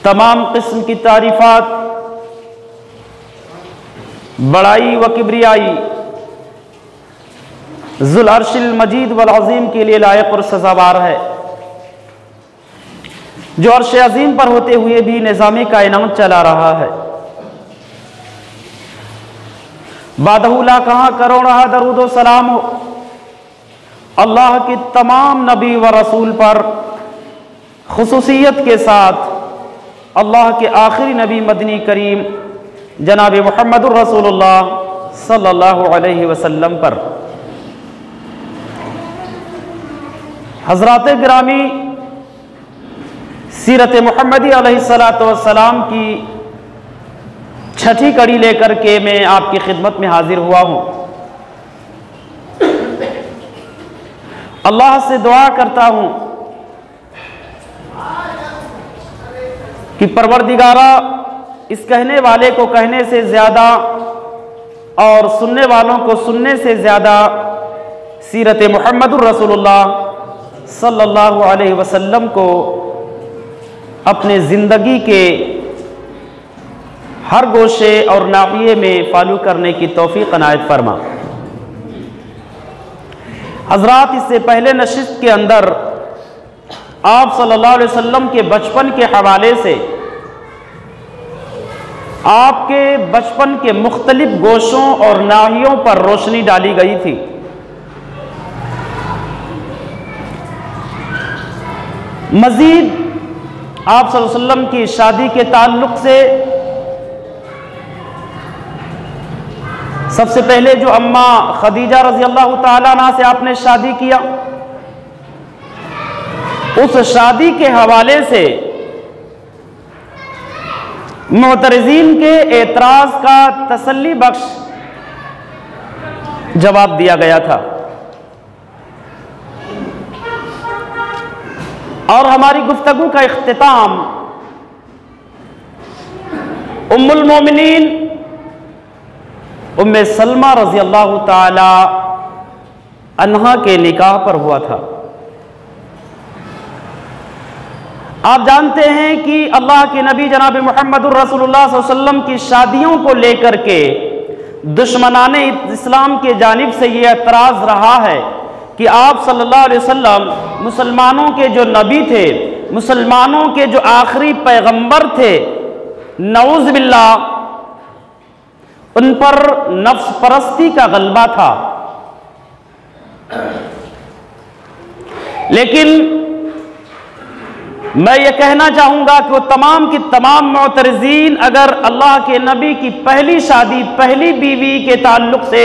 तमाम किस्म की तारीफात, बड़ाई व किब्रियाई ज़ुल अर्शिल मजीद वल अज़ीम के लिए लायक और सज़ावार है, जो अर्श अज़ीम पर होते हुए भी निज़ाम कायनात चला रहा है। बादहुला कहाँ करोड़ दरूद व सलाम हो अल्लाह के तमाम नबी व रसूल पर, खुसूसियत के साथ अल्लाह के आखिरी नबी मदनी करीम जनाब मुहम्मदुर रसूलुल्लाह सल्लल्लाहु अलैहि वसल्लम पर। हज़रात गिरामी, सीरत मुहम्मदी अलैहिस्सलातु वस्सलाम की छठी कड़ी लेकर के मैं आपकी खिदमत में हाजिर हुआ हूँ। अल्लाह से दुआ करता हूँ कि परवरदिगारा इस कहने वाले को कहने से ज़्यादा और सुनने वालों को सुनने से ज़्यादा सीरत मुहम्मदुर रसूलुल्लाह सल्लल्लाहु अलैहि वसल्लम को अपने ज़िंदगी के हर गोशे और नाहिये में फॉलो करने की तौफीक अनायत फरमा। हज़रात, इससे पहले नशिस्त के अंदर आप सल्लल्लाहु अलैहि वसल्लम के बचपन के हवाले से आपके बचपन के मुख्तलिफ गोशों और नाहियों पर रोशनी डाली गई थी। मज़ीद आप सल्लल्लाहु अलैहि वसल्लम की शादी के ताल्लुक़ से सबसे पहले जो अम्मा खदीजा रज़ी अल्लाह ताला अन्हा से आपने शादी किया, उस शादी के हवाले से मुअतरज़ीन के एतराज़ का तसल्ली बख्श जवाब दिया गया था। और हमारी गुफ्तगू का इख्तिताम उम्मुल मोमिनीन उम्मे सलमा रज़ी अल्लाह ताला अन्हा के निकाह पर हुआ था। आप जानते हैं कि अल्लाह के नबी जनाब मुहम्मदुर रसूलुल्लाह सल्लल्लाहु अलैहि वसल्लम की शादियों को लेकर के दुश्मनाने इस्लाम के जानिब से ये एतराज़ रहा है कि आप सल्लल्लाहु अलैहि वसल्लम मुसलमानों के जो नबी थे, मुसलमानों के जो आखिरी पैगंबर थे, नऊज़ बिल्लाह, उन पर नफ्स परस्ती का गलबा था। लेकिन मैं ये कहना चाहूँगा कि वो तमाम की तमाम मुअतरज़ीन अगर अल्लाह के नबी की पहली शादी, पहली बीवी के ताल्लुक़ से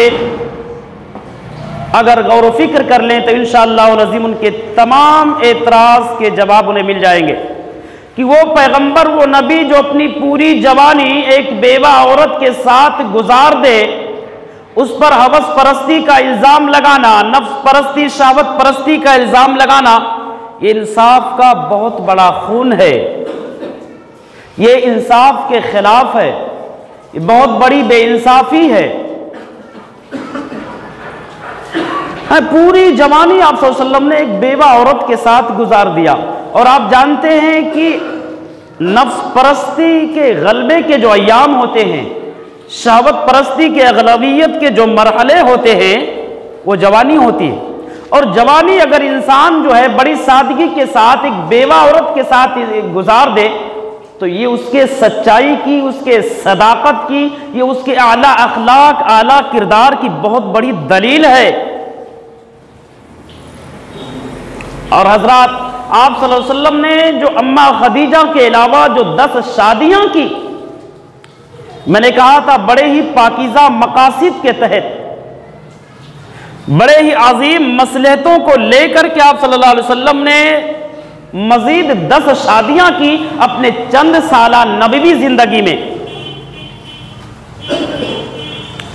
अगर गौर फिक्र कर लें तो इंशाअल्लाह अज़ीम उनके तमाम एतराज़ के जवाब उन्हें मिल जाएंगे कि वो पैगंबर, वो नबी जो अपनी पूरी जवानी एक बेवा औरत के साथ गुजार दे, उस पर हवस परस्ती का इल्ज़ाम लगाना, नफ्स परस्ती, शहवत परस्ती का इल्ज़ाम लगाना, ये इंसाफ का बहुत बड़ा खून है, ये इंसाफ के खिलाफ है, ये बहुत बड़ी बेइंसाफी है। पूरी जवानी आप सल्लल्लाहु अलैहि वसल्लम ने एक बेवा औरत के साथ गुजार दिया। और आप जानते हैं कि नफ्स परस्ती के गलबे के जो अय्याम होते हैं, शहवत परस्ती के अगलवियत के जो मरहले होते हैं, वो जवानी होती है। और जवानी अगर इंसान जो है बड़ी सादगी के साथ एक बेवा औरत के साथ गुजार दे तो ये उसके सच्चाई की, उसके सदाकत की, ये उसके आला अखलाक, आला किरदार की बहुत बड़ी दलील है। और हजरात, आप सल्लल्लाहु अलैहि वसल्लम ने जो अम्मा खदीजा के अलावा जो 10 शादियां की, मैंने कहा था बड़े ही पाकीज़ा मकासिद के तहत, बड़े ही अजीम मसलहतों को लेकर के आप सल्लल्लाहु अलैहि वसल्लम ने मजीद 10 शादियां की अपने चंद साला नबवी जिंदगी में।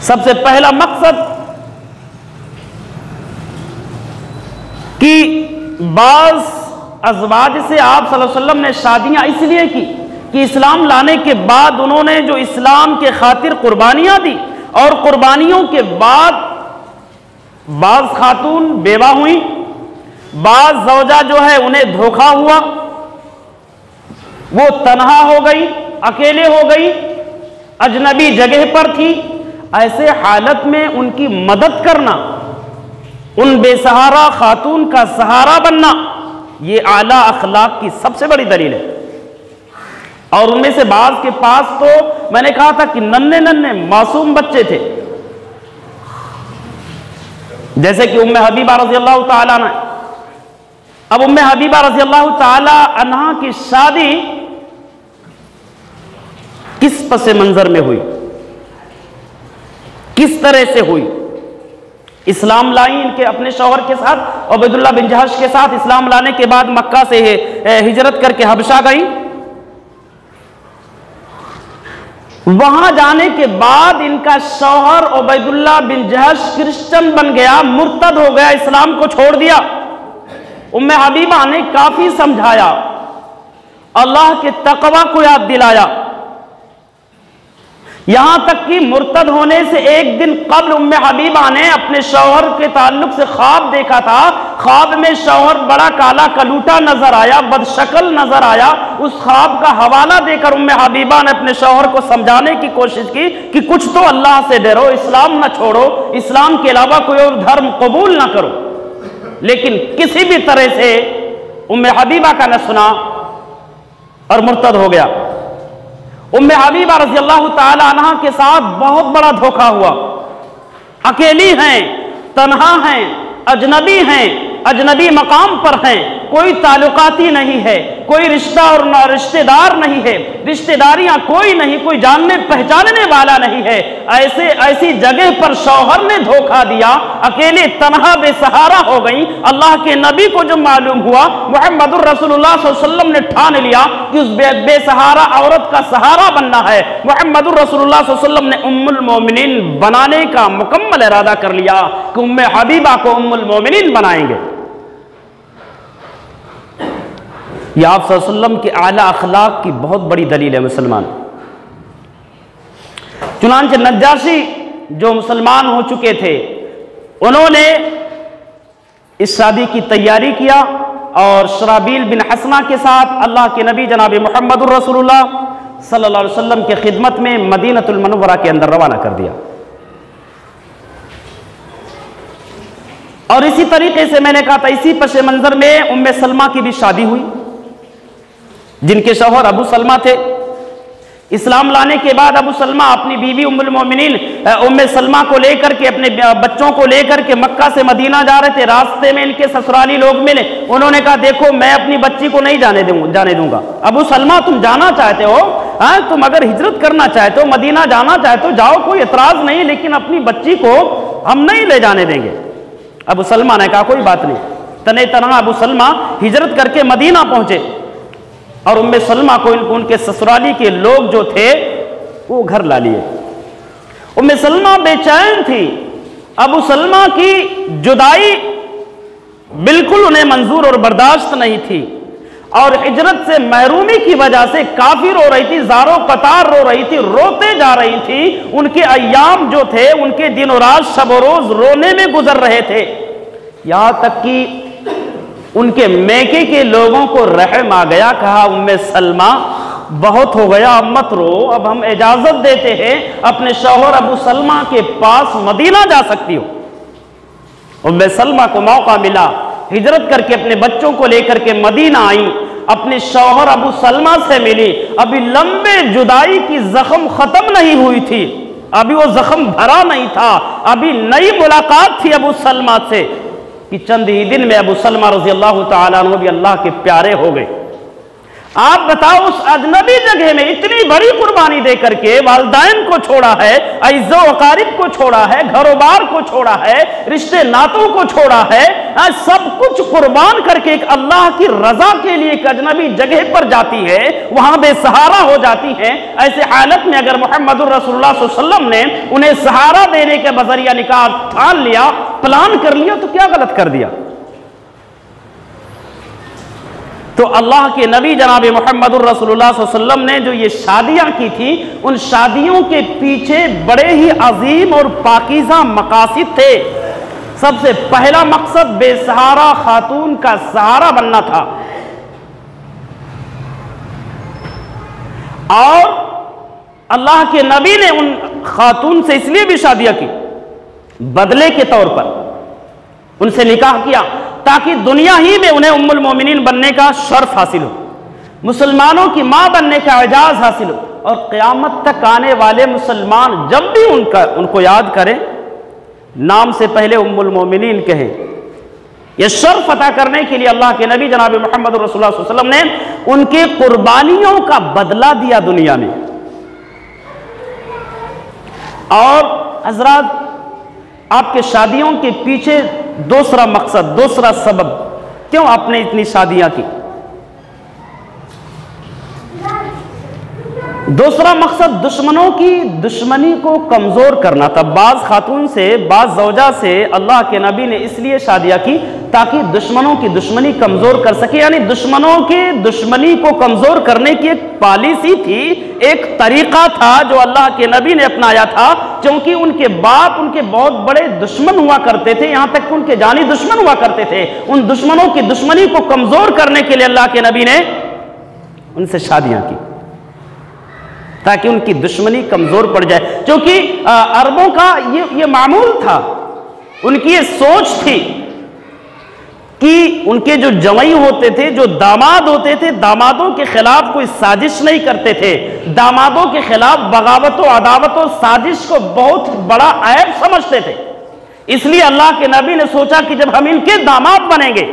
सबसे पहला मकसद कि बाज़ अज़वाज से आप सल्लल्लाहु अलैहि वसल्लम ने शादियां इसलिए की कि इस्लाम लाने के बाद उन्होंने जो इस्लाम के खातिर कुर्बानियां दी, और कुर्बानियों के बाद बाज़ खातून बेवा हुई, बाज़ ज़ौजा जो है उन्हें धोखा हुआ, वो तन्हा हो गई, अकेले हो गई, अजनबी जगह पर थी। ऐसे हालत में उनकी मदद करना, उन बेसहारा खातून का सहारा बनना, ये आला अखलाक की सबसे बड़ी दलील है। और उनमें से बाज के पास तो मैंने कहा था कि नन्हे नन्हे मासूम बच्चे थे, जैसे कि उम्मे हबीबा रज़ी अल्लाह ताला अन्हा। अब उम्मे हबीबा रज़ी अल्लाह ताला अन्हा की शादी किस पस मंजर में हुई, किस तरह से हुई? इस्लाम लाई इनके अपने शौहर के साथ, उबैदुल्लाह बिन जहश के साथ। इस्लाम लाने के बाद मक्का से हिजरत करके हबशा गई। वहां जाने के बाद इनका शौहर उबैदुल्लाह बिन जहश क्रिश्चियन बन गया, मुर्तद हो गया, इस्लाम को छोड़ दिया। उम्मे हबीबा ने काफी समझाया, अल्लाह के तकवा को याद दिलाया, यहां तक कि मुर्तद होने से एक दिन कब्ल उम्मे हबीबा ने अपने शौहर के ताल्लुक से ख्वाब देखा था। ख्वाब में शौहर बड़ा काला कलूटा नजर आया, बदशक्ल नजर आया। उस ख्वाब का हवाला देकर उम्मे हबीबा ने अपने शौहर को समझाने की कोशिश की कि कुछ तो अल्लाह से डरो, इस्लाम न छोड़ो, इस्लाम के अलावा कोई और धर्म कबूल ना करो। लेकिन किसी भी तरह से उम्मे हबीबा का न सुना और मुर्तद हो गया। उम्मे हबीबा रज़ी अल्लाह ताला अन्हा के साथ बहुत बड़ा धोखा हुआ। अकेली हैं, तन्हा हैं, अजनबी हैं, अजनबी मकाम पर हैं, कोई ताल्लुकाती नहीं है, कोई रिश्ता और रिश्तेदार नहीं है, रिश्तेदारियां कोई नहीं, कोई जानने पहचानने वाला नहीं है। ऐसी जगह पर शौहर ने धोखा दिया, अकेले तन्हा बेसहारा हो गई। अल्लाह के नबी को जो मालूम हुआ, मुहम्मदुर रसूलुल्लाह सल्लल्लाहु अलैहि वसल्लम ने ठान लिया कि उस बेसहारा औरत का सहारा बनना है। मुहम्मदुर रसूलुल्लाह सल्लल्लाहु अलैहि वसल्लम ने उम्मुल मोमिनीन बनाने का मुकम्मल इरादा कर लिया कि उम्मे हबीबा को उम्मुल मोमिनीन बनाएंगे। यह आप सल्लल्लाहु अलैहि वसल्लम के आला अखलाक की बहुत बड़ी दलील है मुसलमान। चुनांचे नज्जाशी जो मुसलमान हो चुके थे, उन्होंने इस शादी की तैयारी किया और शराबील बिन हसना के साथ अल्लाह के नबी जनाब मुहम्मदुर रसूलुल्लाह सल्लल्लाहु अलैहि वसल्लम के खिदमत में मदीनतुल मुनव्वरा के अंदर रवाना कर दिया। और इसी तरीके से मैंने कहा था, इसी पशे मंजर में उम्मे सलमा की भी शादी हुई, जिनके शौहर अबू सलमा थे। इस्लाम लाने के बाद अबू सलमा अपनी बीवी उम्मुल मोमिनीन उम्मे सलमा को लेकर के, अपने बच्चों को लेकर के मक्का से मदीना जा रहे थे। रास्ते में इनके ससुराली लोग मिले, उन्होंने कहा देखो मैं अपनी बच्ची को नहीं जाने दूंगा। अबू सलमा तुम जाना चाहते हो, हाँ तुम अगर हिजरत करना चाहते हो, मदीना जाना चाहते हो, जाओ, कोई एतराज नहीं, लेकिन अपनी बच्ची को हम नहीं ले जाने देंगे। अबू सलमा ने कहा कोई बात नहीं। तने तना अबू सलमा हिजरत करके मदीना पहुंचे और उम्मे सलमा को उनके ससुराली के लोग जो थे वो घर ला लिए। उम्मे सलमा बेचैन थी, अबू सलमा की जुदाई बिल्कुल उन्हें मंजूर और बर्दाश्त नहीं थी और हिजरत से महरूमी की वजह से काफी रो रही थी, ज़ारो कतार रो रही थी, रोते जा रही थी। उनके अय्याम जो थे, उनके दिन और रात शब और रोज रोने में गुजर रहे थे। यहां तक कि उनके मैके के लोगों को रहम आ गया। कहा उम्मे सलमा बहुत हो गया, अब मत रो, अब हम इजाजत देते हैं, अपने शौहर अबू सलमा के पास मदीना जा सकती हो। उम्मे सलमा को मौका मिला, हिजरत करके अपने बच्चों को लेकर के मदीना आई, अपने शौहर अबू सलमा से मिली। अभी लंबे जुदाई की जख्म खत्म नहीं हुई थी, अभी वो जख्म भरा नहीं था, अभी नई मुलाकात थी अबू सलमा से कि चंद ही दिन में अबू सलमा रज़ी अल्लाह ताला अन्हु भी अल्लाह के प्यारे हो गए। आप बताओ, उस अजनबी जगह में इतनी बड़ी कुर्बानी दे करके वालिदैन को छोड़ा है, अइज़्ज़ो अकारिब को छोड़ा है, घरोबार को छोड़ा है, रिश्ते नातों को छोड़ा है, सब कुछ कुर्बान करके एक अल्लाह की रजा के लिए एक अजनबी जगह पर जाती है, वहां बेसहारा हो जाती है। ऐसे हालत में अगर मुहम्मदुर रसूलुल्लाह सल्लल्लाहु अलैहि वसल्लम ने उन्हें सहारा देने के बजरिया निकाह ठान लिया, प्लान कर लिया, तो क्या गलत कर दिया? तो अल्लाह के नबी जनाब मुहम्मदुर रसूलुल्लाह सल्लल्लाहु अलैहि वसल्लम ने जो ये शादियां की थी, उन शादियों के पीछे बड़े ही अजीम और पाकीज़ा मकासिद थे। सबसे पहला मकसद बेसहारा खातून का सहारा बनना था। और अल्लाह के नबी ने उन खातून से इसलिए भी शादियां की, बदले के तौर पर उनसे निकाह किया ताकि दुनिया ही में उन्हें उम्मुल मोमिनीन बनने का शर्फ हासिल हो, मुसलमानों की मां बनने का एजाज हासिल हो, और क़यामत तक आने वाले मुसलमान जब भी उनको याद करें नाम से पहले उम्मुल मोमिनीन कहें। यह शर्फ अता करने के लिए अल्लाह के नबी जनाब मोहम्मद रसूलुल्लाह सल्लल्लाहु अलैहि वसल्लम ने उनके कुर्बानियों का बदला दिया दुनिया में। और हजरात, आपके शादियों के पीछे दूसरा मकसद, दूसरा सबब, क्यों आपने इतनी शादियां की? दूसरा मकसद दुश्मनों की दुश्मनी को कमजोर करना था। बाज खातून से, बाज जौजा से अल्लाह के नबी ने इसलिए शादियां की ताकि दुश्मनों की दुश्मनी कमजोर कर सके, यानी दुश्मनों की दुश्मनी को कमजोर करने की एक पॉलिसी थी, एक तरीका था जो अल्लाह के नबी ने अपनाया था। क्योंकि उनके बाप उनके बहुत बड़े दुश्मन हुआ करते थे, यहां तक कि उनके जानी दुश्मन हुआ करते थे। उन दुश्मनों की दुश्मनी को कमजोर करने के लिए अल्लाह के नबी ने उनसे शादियां की ताकि उनकी दुश्मनी कमजोर पड़ जाए। क्योंकि अरबों का ये मामूल था, उनकी ये सोच थी कि उनके जो जवाई होते थे, जो दामाद होते थे, दामादों के खिलाफ कोई साजिश नहीं करते थे, दामादों के खिलाफ बगावत और अदावत और साजिश को बहुत बड़ा ऐब समझते थे। इसलिए अल्लाह के नबी ने सोचा कि जब हम इनके दामाद बनेंगे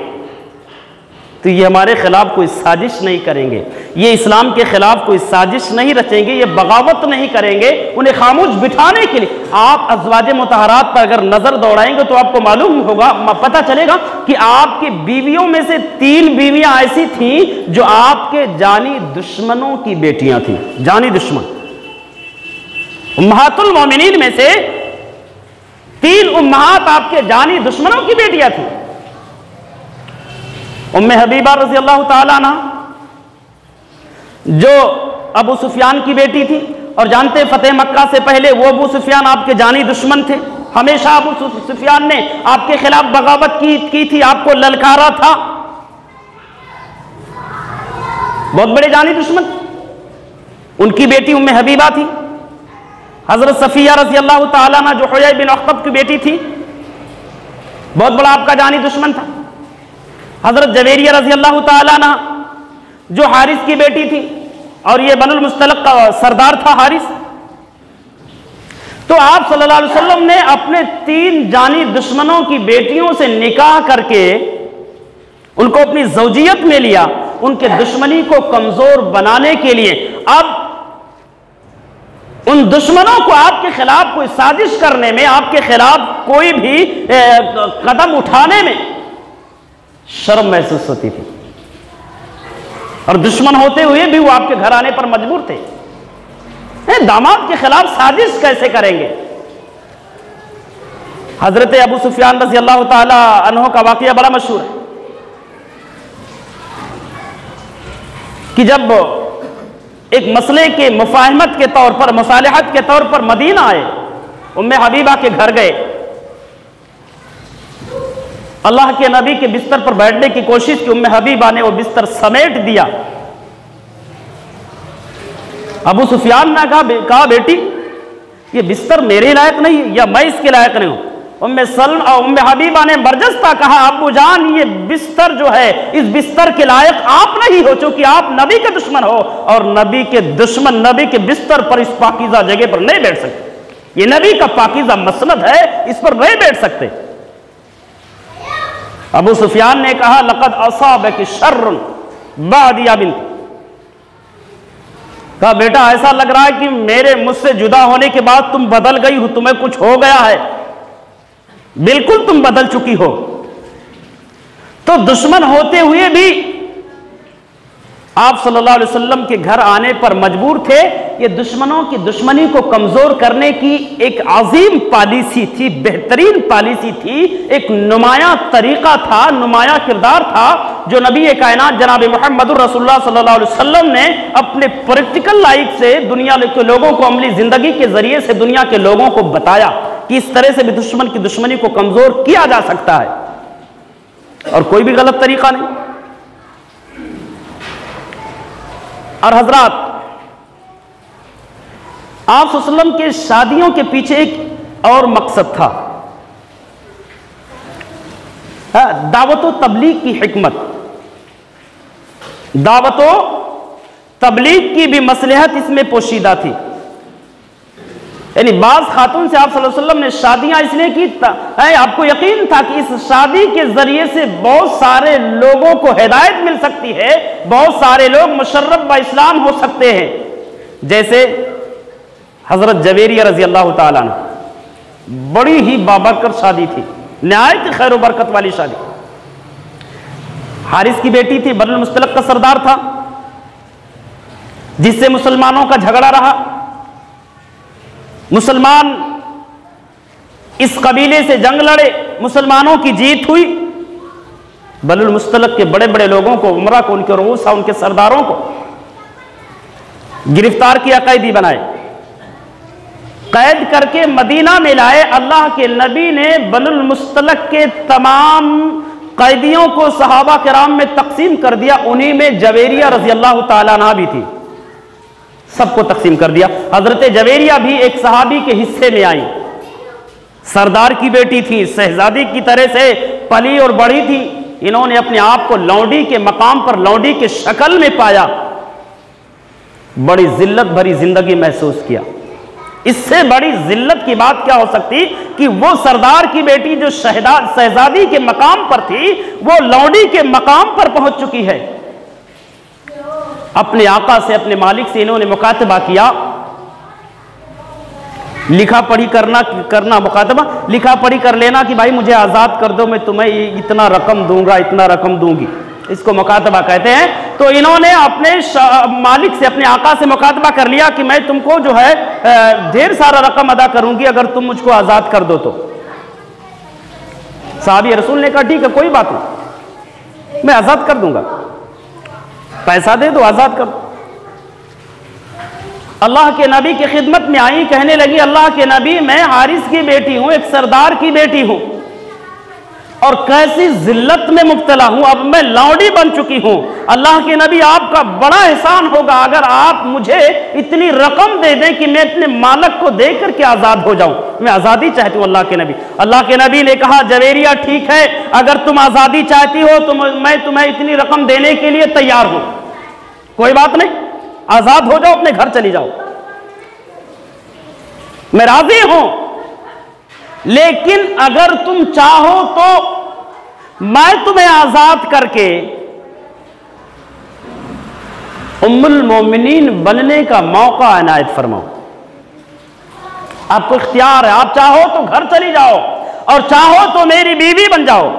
तो ये हमारे खिलाफ कोई साजिश नहीं करेंगे, ये इस्लाम के खिलाफ कोई साजिश नहीं रचेंगे, ये बगावत नहीं करेंगे। उन्हें खामोश बिठाने के लिए आप अज़वाज मुतहरात पर अगर नजर दौड़ाएंगे तो आपको मालूम होगा, पता चलेगा कि आपकी बीवियों में से 3 बीवियां ऐसी थीं जो आपके जानी दुश्मनों की बेटियां थीं, जानी दुश्मन। उम्महातुल मोमिनीन में से 3 उम्महात आपके जानी दुश्मनों की बेटियां थीं। उम्मे हबीबा रज़ी अल्लाह ताला अन्हा जो अबू सुफियान की बेटी थी, और जानते फतेह मक्का से पहले वो अबू सुफियान आपके जानी दुश्मन थे। हमेशा अबू सुफियान ने आपके खिलाफ बगावत की थी, आपको ललकारा था, बहुत बड़े जानी दुश्मन। उनकी बेटी उम्मे हबीबा थी। हजरत सफिया रज़ी अल्लाह ताला अन्हा जो हुयय बिन अख्तब की बेटी थी, बहुत बड़ा आपका जानी दुश्मन था। हजरत जवेरिया रजी अल्लाह ताला अन्हा जो हारिस की बेटी थी, और ये बनुल मुस्तलक का सरदार था हारिस। तो आप सल्लल्लाहु अलैहि वसल्लम ने अपने 3 जानी दुश्मनों की बेटियों से निकाह करके उनको अपनी ज़ौजियत में लिया, उनके दुश्मनी को कमजोर बनाने के लिए। अब उन दुश्मनों को आपके खिलाफ कोई साजिश करने में, आपके खिलाफ कोई भी कदम उठाने में शर्म महसूस होती थी, और दुश्मन होते हुए भी वो आपके घर आने पर मजबूर थे। दामाद के खिलाफ साजिश कैसे करेंगे? हजरत अबू सुफियान रज़ी अल्लाह ताला अन्हु का वाकया बड़ा मशहूर है कि जब एक मसले के मुफाहमत के तौर पर, मुसालहत के तौर पर मदीना आए, उम्मे हबीबा के घर गए, अल्लाह के नबी के बिस्तर पर बैठने की कोशिश की, उम्मे हबीबा ने वो बिस्तर समेट दिया। अबू सुफियान ने कहा बेटी ये बिस्तर मेरे लायक नहीं है, या मैं इसके लायक नहीं हूं। उम्मे हबीबा ने बरजस्ता कहा, अब्बू जान ये बिस्तर जो है, इस बिस्तर के लायक आप नहीं हो, क्योंकि आप नबी के दुश्मन हो, और नबी के दुश्मन नबी के बिस्तर पर, इस पाकीज़ा जगह पर नहीं बैठ सकते। ये नबी का पाकीज़ा मसनद है, इस पर नहीं बैठ सकते। अबू सुफियान ने कहा, लक़द असाबकी शर्रुन बादी या बिन्त। कहा बेटा ऐसा लग रहा है कि मेरे मुझसे जुदा होने के बाद तुम बदल गई हो, तुम्हें कुछ हो गया है, बिल्कुल तुम बदल चुकी हो। तो दुश्मन होते हुए भी आप सल्लल्लाहु अलैहि वसल्लम के घर आने पर मजबूर थे। ये दुश्मनों की दुश्मनी को कमजोर करने की एक अजीम पॉलिसी थी, बेहतरीन पॉलिसी थी, एक नुमाया तरीका था, नुमाया किरदार था जो नबी कायनात जनाब मुहम्मदुर रसूलुल्लाह सल्लल्लाहु अलैहि वसल्लम ने अपने प्रैक्टिकल लाइफ से दुनिया के लोगों को, अमली जिंदगी के जरिए से दुनिया के लोगों को बताया कि इस तरह से भी दुश्मन की दुश्मनी को कमजोर किया जा सकता है, और कोई भी गलत तरीका नहीं। और हजरात, आप सल्लल्लाहु अलैहि वसल्लम के शादियों के पीछे एक और मकसद था, दावत व तबलीग की हिकमत। दावत व तबलीग की भी मसलहत इसमें पोशीदा थी। यानी बाज खातून से आप सल्लल्लाहु अलैहि वसल्लम ने शादियां इसलिए की, आपको यकीन था कि इस शादी के जरिए से बहुत सारे लोगों को हिदायत मिल सकती है, बहुत सारे लोग मुशर्रफ व इस्लाम हो सकते हैं। जैसे हजरत जवेरिया रजी अल्लाह ताला अन्हु, बड़ी ही बाबरकत शादी थी, निहायत खैर व बरकत वाली शादी। हारिस की बेटी थी, बनुल मुस्तलक का सरदार था, जिससे मुसलमानों का झगड़ा रहा। मुसलमान इस कबीले से जंग लड़े, मुसलमानों की जीत हुई। बनुल मुस्तलक के बड़े बड़े लोगों को, उमरा को, उनके रूसा, उनके सरदारों को गिरफ्तार किया, कैदी बनाए, कैद करके मदीना में लाए। अल्लाह के नबी ने बनुल मुस्तलक के तमाम कैदियों को सहाबा किराम में तकसीम कर दिया। उन्हीं में जवेरिया रजी अल्लाह ताला अन्हा भी थी, सबको तकसीम कर दिया। हजरत जवेरिया भी एक सहाबी के हिस्से में आई, सरदार की बेटी थी, शहजादी की तरह से पली और बड़ी थी। इन्होंने अपने आप को लौंडी के मकाम पर, लौंडी के शक्ल में पाया, बड़ी जिल्लत भरी जिंदगी महसूस किया। इससे बड़ी जिल्लत की बात क्या हो सकती कि वो सरदार की बेटी जो शहजादी के मकाम पर थी, वो लौंडी के मकाम पर पहुंच चुकी है। अपने आका से, अपने मालिक से इन्होंने मुकातबा किया, लिखा पढ़ी करना मुकातबा, लिखा पढ़ी कर लेना कि भाई मुझे आज़ाद कर दो, मैं तुम्हें इतना रकम दूंगा, इतना रकम दूंगी। इसको मुकातबा कहते हैं। तो इन्होंने अपने मालिक से, अपने आका से मुकातबा कर लिया कि मैं तुमको जो है ढेर सारा रकम अदा करूंगी अगर तुम मुझको आज़ाद कर दो तो। साहबी रसूल ने कहा ठीक है, कोई बात नहीं, मैं आज़ाद कर दूंगा, पैसा दे दो, आज़ाद कर दो। अल्लाह के नबी की खिदमत में आई, कहने लगी अल्लाह के नबी, मैं हारिस की बेटी हूं, एक सरदार की बेटी हूं, और कैसी जिल्लत में मुब्तला हूं, अब मैं लौंडी बन चुकी हूं। अल्लाह के नबी, आपका बड़ा एहसान होगा अगर आप मुझे इतनी रकम दे दें कि मैं अपने मालिक को देकर के आज़ाद हो जाऊं। मैं आज़ादी चाहती हूं अल्लाह के नबी। अल्लाह के नबी ने कहा जवेरिया ठीक है, अगर तुम आज़ादी चाहती हो तो मैं तुम्हें इतनी रकम देने के लिए तैयार हूं, कोई बात नहीं, आज़ाद हो जाओ, अपने घर चली जाओ, मैं राजी हूं। लेकिन अगर तुम चाहो तो मैं तुम्हें आज़ाद करके उम्मुल मोमिनीन बनने का मौका इनायत फरमाऊं। आपको इख्तियार है, आप चाहो तो घर चली जाओ और चाहो तो मेरी बीवी बन जाओ,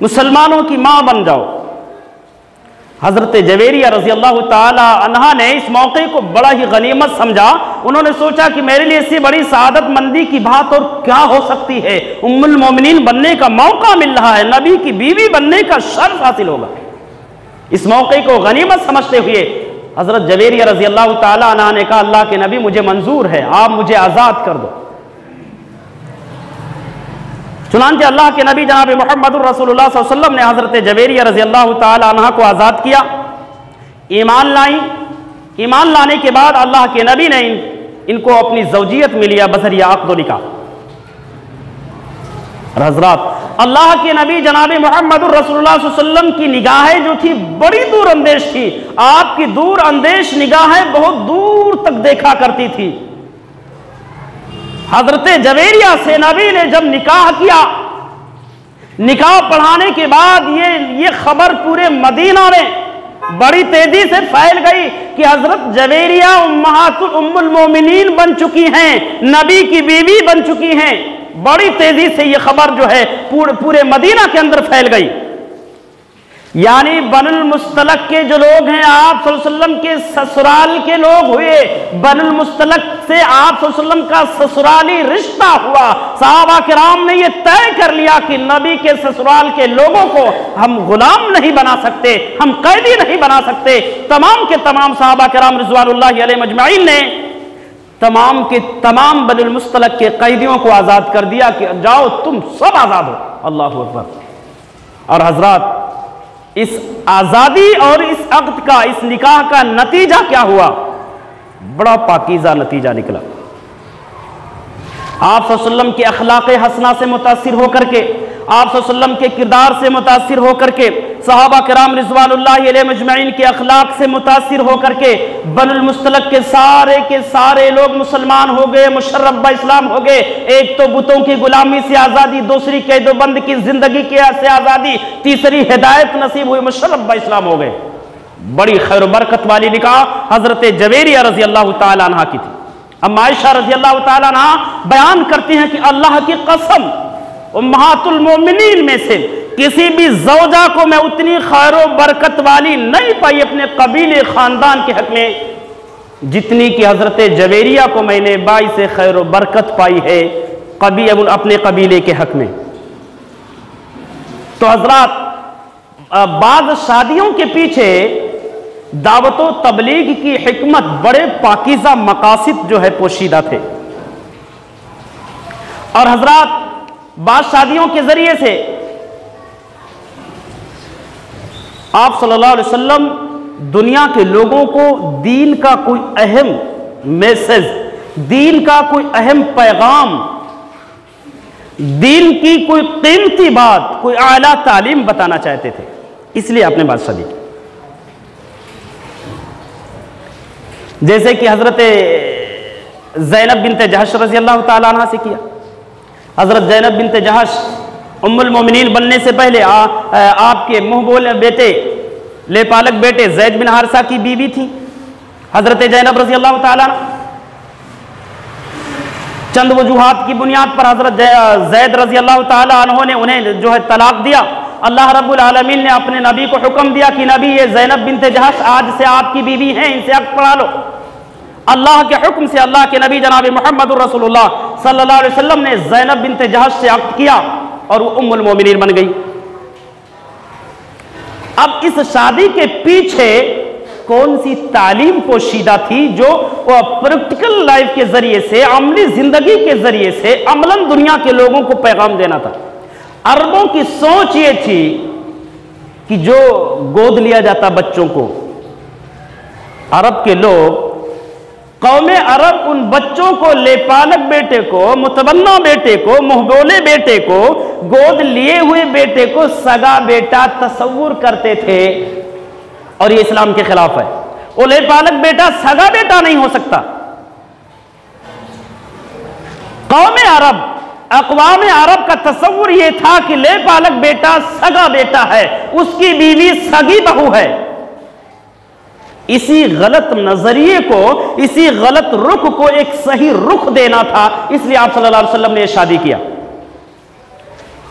मुसलमानों की मां बन जाओ। हजरत जवेरिया रजी अल्लाह ताला अन्हा ने इस मौके को बड़ा ही गनीमत समझा। उन्होंने सोचा कि मेरे लिए इससे बड़ी सादत मंदी की बात और क्या हो सकती है, उम्मुल मोमिनीन बनने का मौका मिल रहा है, नबी की बीवी बनने का शर्फ हासिल होगा। इस मौके को गनीमत समझते हुए हजरत जवेरिया रजी अल्लाह ताला अन्हा ने कहा अल्लाह के नबी मुझे मंजूर है, आप मुझे आज़ाद कर दो। चुनांचे अल्लाह के नबी जनाब मुहम्मदुर रसूलुल्लाह सल्लल्लाहु अलैहि वसल्लम ने हजरत जवेरिया रजी अल्लाह ताला अन्हा को आज़ाद किया, ईमान लाई। ईमान लाने के बाद अल्लाह के नबी ने इनको अपनी ज़ौजियत में लिया बसरिया अक़्द निकाह। हज़रात, अल्लाह के नबी जनाब मुहम्मदुर रसूलुल्लाह सल्लल्लाहु अलैहि वसल्लम की निगाहें जो थी बड़ी दूर अंदेश थी। आपकी दूर अंदेश निगाहें बहुत दूर तक देखा करती थी। हजरत जवेरिया से नबी ने जब निकाह किया, निकाह पढ़ाने के बाद ये खबर पूरे मदीना में बड़ी तेजी से फैल गई कि हजरत जवेरिया उम्मुल मोमिनीन बन चुकी हैं, नबी की बीवी बन चुकी हैं। बड़ी तेजी से ये खबर जो है पूरे मदीना के अंदर फैल गई। यानी बनुल मुस्तलक के जो लोग हैं, आप सल्लल्लाहु अलैहि वसल्लम के ससुराल के लोग हुए। बनुल मुस्तलक से आप सल्लल्लाहु अलैहि वसल्लम का ससुराली रिश्ता हुआ। सहाबा किराम ने यह तय कर लिया कि नबी के ससुराल के लोगों को हम गुलाम नहीं बना सकते, हम कैदी नहीं बना सकते। तमाम के तमाम सहाबा किराम रिज़वानुल्लाहि अलैहिम अजमईन ने तमाम के तमाम बनुल मुस्तलक के कैदियों को आज़ाद कर दिया कि जाओ तुम सब आज़ाद हो। अल्लाहु अकबर। और हजरात, इस आज़ादी और इस अक़्द का, इस निकाह का नतीजा क्या हुआ? बड़ा पाकीज़ा नतीजा निकला। आप सल्लल्लाहु अलैहि वसल्लम के अखलाक़ हसना से मुतासिर होकर के, आप सल्लल्लाहु अलैहि वसल्लम के किरदार से मुतासिर होकर के, सहाबा किराम रिज़वानुल्लाहि अलैहिम अजमईन के अखलाक से मुतासिर होकर के बनुल मुस्तलक के सारे लोग मुसलमान हो गए, मुशर्रफ बा इस्लाम हो गए। एक तो बुतों की गुलामी से आज़ादी, दूसरी कैदोबंद की ज़िंदगी से आज़ादी, तीसरी हिदायत नसीब हुई, मुशर्रफ बा इस्लाम हो गए। बड़ी खैर बरकत वाली निकाह हज़रत जवेरिया रज़ी अल्लाह तआला अन्हा की थी। अब आयशा रज़ी अल्लाह तआला अन्हा बयान करती हैं कि अल्लाह की कसम, उम्महातुल मोमिनीन में से किसी भी ज़ौजा को मैं उतनी खैर बरकत वाली नहीं पाई अपने कबीले ख़ानदान के हक़ में जितनी कि हज़रत जवेरिया को मैंने बाई से खैर बरकत पाई है अपने कबीले के हक़ में। तो हज़रात, बाद शादियों के पीछे दावत व तबलीग की हिकमत, बड़े पाकीज़ा मकासिद जो है पोशीदा थे। और हज़रात, बाद शादियों के ज़रिए से आप सल्लल्लाहु अलैहि वसल्लम दुनिया के लोगों को दीन का कोई अहम मैसेज, दीन का कोई अहम पैगाम, दीन की कोई कीमती बात, कोई आला तालीम बताना चाहते थे, इसलिए आपने बात शादी की। जैसे कि हज़रत ज़ैनब बिन्त जहश रज़ी अल्लाह तआला अन्हा से किया। हज़रत ज़ैनब बिन्त जहश उम्मुल मोमिनीन बनने से पहले आपके मुँह बोले बेटे, लेपालक बेटे ज़ैद बिन हारिसा की बीवी थी हज़रत ज़ैनब रज़ी अल्लाह तआला अन्हा। चंद वजूहात की बुनियाद पर हज़रत ज़ैद रज़ी अल्लाह तआला अन्हु ने उन्हें जो है तलाक दिया। अल्लाह रब्बुल आलमीन ने अपने नबी को हुक्म दिया कि नबी, ये ज़ैनब बिन्त जहश आज से आपकी बीवी हैं, इनसे हक़ पढ़ा लो। अल्लाह के हुक्म से अल्लाह के नबी जनाब मोहम्मद रसूलुल्लाह सल्लल्लाहु अलैहि वसल्लम ने ज़ैनब बिन्त जहश से अक़्द किया और वो उम्मुल मोमिनीन बन गई। अब इस शादी के पीछे कौन सी तालीम पोशीदा थी जो प्रैक्टिकल लाइफ के जरिए से, अमली जिंदगी के जरिए से अमलन दुनिया के लोगों को पैगाम देना था। अरबों की सोच ये थी कि जो गोद लिया जाता बच्चों को, अरब के लोग, कौमे अरब उन बच्चों को, लेपालक बेटे को, मुतबन्ना बेटे को, मुहबोले बेटे को, गोद लिए हुए बेटे को सगा बेटा तसव्वुर करते थे और ये इस्लाम के खिलाफ है। वो लेपालक बेटा सगा बेटा नहीं हो सकता। कौमे अरब, अक़वाम अरब का तसव्वुर ये था कि लेपालक बेटा सगा बेटा है, उसकी बीवी सगी बहू है। इसी गलत नजरिए को, इसी गलत रुख को एक सही रुख देना था, इसलिए आप सल्लल्लाहु अलैहि वसल्लम ने शादी किया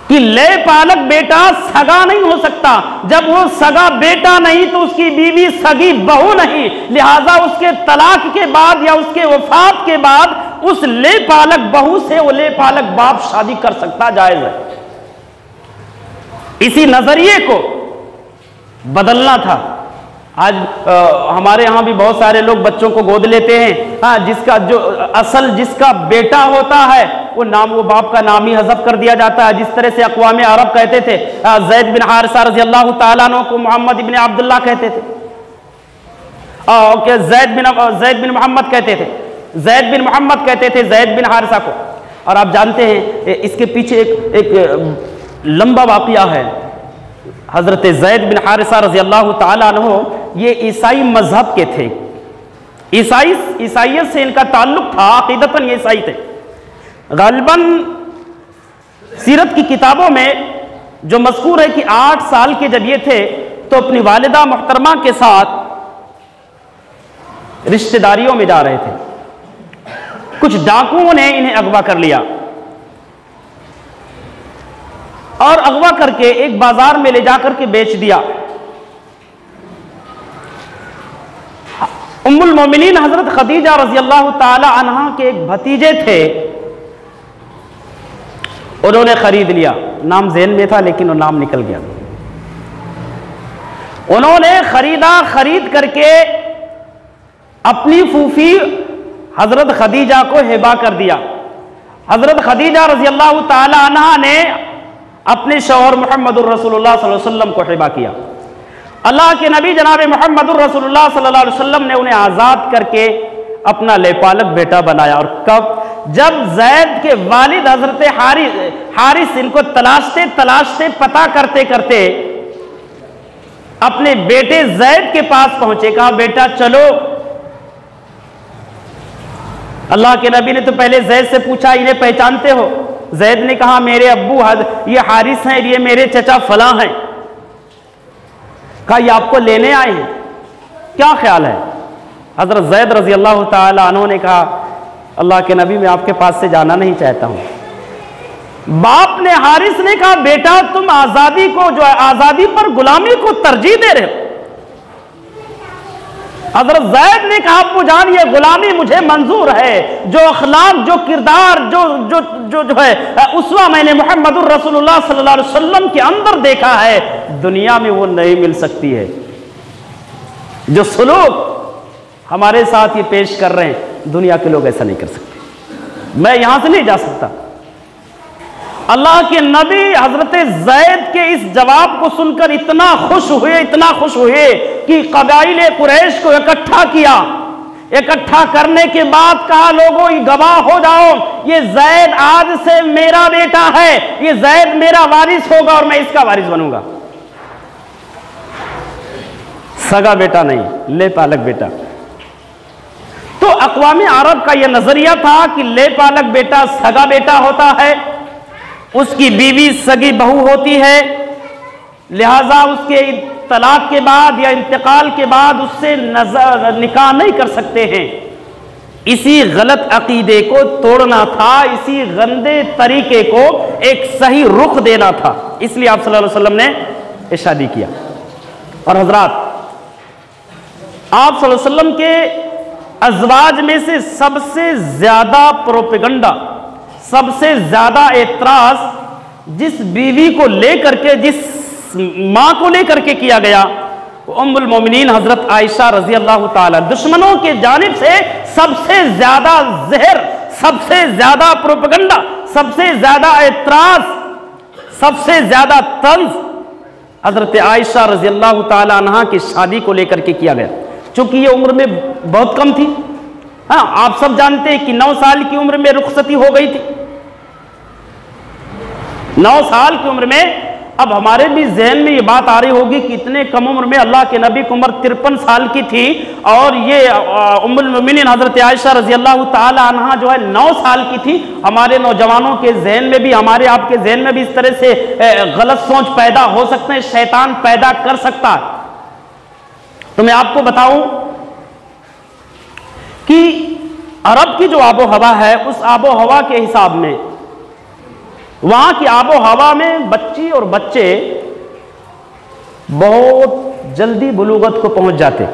कि लेपालक बेटा सगा नहीं हो सकता। जब वो सगा बेटा नहीं तो उसकी बीवी सगी बहू नहीं, लिहाजा उसके तलाक के बाद या उसके वफात के बाद उस लेपालक बहू से वो लेपालक बाप शादी कर सकता, जायज है। इसी नजरिए को बदलना था। आज हमारे यहाँ भी बहुत सारे लोग बच्चों को गोद लेते हैं, हाँ, जिसका जो असल जिसका बेटा होता है वो नाम, वो बाप का नाम ही हज़फ कर दिया जाता है। जिस तरह से अक़वाम अरब कहते थे ज़ैद बिन हारिसा रज़ी अल्लाह तआला अन्हु को मोहम्मद इब्न अब्दुल्लाह कहते थे, ज़ैद बिन मोहम्मद कहते थे, ज़ैद बिन मोहम्मद कहते थे ज़ैद बिन हारिसा को। और आप जानते हैं इसके पीछे एक लंबा वाक़या है। हज़रत ज़ैद बिन हारिसा रज़ी अल्लाह तआला अन्हु ये ईसाई मजहब के थे, ईसाइयत से इनका ताल्लुक था, अक़ीदतन ये ईसाई थे। ग़ालिबन सीरत की किताबों में जो मज़कूर है कि 8 साल के जब ये थे तो अपनी वालिदा मुहतरमा के साथ रिश्तेदारियों में जा रहे थे। कुछ डाकुओं ने इन्हें अगवा कर लिया और अगवा करके एक बाजार में ले जाकर के बेच दिया। उम्मुल मोमिनीन हजरत खदीजा रज़ी अल्लाह तआला अन्हा के एक भतीजे थे, उन्होंने खरीद लिया। नाम ज़हन में था लेकिन वो नाम निकल गया। उन्होंने खरीद करके अपनी फूफी हजरत खदीजा को हिबा कर दिया। हजरत खदीजा रज़ी अल्लाह तआला अन्हा ने अपने शौहर मुहम्मदुर रसूलुल्लाह सल्लल्लाहु अलैहि वसल्लम को हिबा किया। अल्लाह के नबी जनाब मुहम्मदुर रसूलुल्लाह सल्लल्लाहु अलैहि वसल्लम ने उन्हें आज़ाद करके अपना लेपालक बेटा बनाया। और कब? जब जैद के वालिद हजरत हारिस इनको तलाशते तलाशते पता करते करते अपने बेटे जैद के पास पहुंचे। कहा बेटा चलो। अल्लाह के नबी ने तो पहले जैद से पूछा इन्हें पहचानते हो? जैद ने कहा मेरे अब्बू ये हारिस हैं, ये मेरे चचा फलां हैं। कहा ये आपको लेने आए हैं, क्या ख्याल है? हजरत जैद रजी अल्लाह ताला अन्हु ने कहा अल्लाह के नबी मैं आपके पास से जाना नहीं चाहता हूं। बाप ने, हारिस ने कहा बेटा तुम आजादी को, जो है आजादी पर गुलामी को तरजीह दे रहे हो। हजरत जैद ने कहा अब्बू जान ये गुलामी मुझे मंजूर है। जो अखलाक, जो किरदार, जो जो जो जो है उसवा मैंने मुहम्मदुर रसूलुल्लाह सल्लल्लाहु अलैहि वसल्लम के अंदर देखा है, दुनिया में वो नहीं मिल सकती है। जो सुलूक हमारे साथ ये पेश कर रहे हैं, दुनिया के लोग ऐसा नहीं कर सकते। मैं यहां से नहीं जा सकता। अल्लाह के नबी हजरत जैद के इस जवाब को सुनकर इतना खुश हुए कि कबाइले कुरैश को इकट्ठा किया। इकट्ठा करने के बाद कहा लोगों ये गवाह हो जाओ, ये जैद आज से मेरा बेटा है, ये जैद मेरा वारिस होगा और मैं इसका वारिस बनूंगा। सगा बेटा नहीं, ले पालक बेटा। तो अक़वाम अरब का यह नजरिया था कि ले पालक बेटा सगा बेटा होता है, उसकी बीवी सगी बहू होती है, लिहाजा उसके तलाक के बाद या इंतकाल के बाद उससे निकाह नहीं कर सकते हैं। इसी गलत अकीदे को तोड़ना था, इसी गंदे तरीके को एक सही रुख देना था, इसलिए आप सल्लल्लाहु अलैहि वसल्लम ने शादी किया। और हजरात आप सल्लल्लाहु अलैहि वसल्लम के अज़वाज में से सबसे ज्यादा प्रोपेगंडा, सबसे ज्यादा एतराज जिस बीवी को लेकर के, जिस मां को लेकर के किया गया, उम्मुल मोमिनीन हजरत आयशा रजी अल्लाह ताला। दुश्मनों के जानिब से सबसे ज्यादा जहर, सबसे ज्यादा प्रोपेगंडा, सबसे ज्यादा एतराज, सबसे ज्यादा तंज हजरत आयशा रजी अल्लाह ताला अन्हा की शादी को लेकर के किया गया। चूंकि ये उम्र में बहुत कम थी। हाँ, आप सब जानते हैं कि 9 साल की उम्र में रुखसती हो गई थी। 9 साल की उम्र में, अब हमारे भी जहन में ये बात आ रही होगी कि इतने कम उम्र में अल्लाह के नबी की उम्र 53 साल की थी और ये उम्मुल मोमिनीन हजरत आयशा रजी अल्लाह ताला अन्हा जो है 9 साल की थी। हमारे नौजवानों के जहन में भी, हमारे आपके जहन में भी इस तरह से गलत सोच पैदा हो सकते हैं, शैतान पैदा कर सकता है। तो मैं आपको बताऊं कि अरब की जो आबो हवा है, उस आबो हवा के हिसाब में वहां की आबो हवा में बच्ची और बच्चे बहुत जल्दी बुलूगत को पहुंच जाते।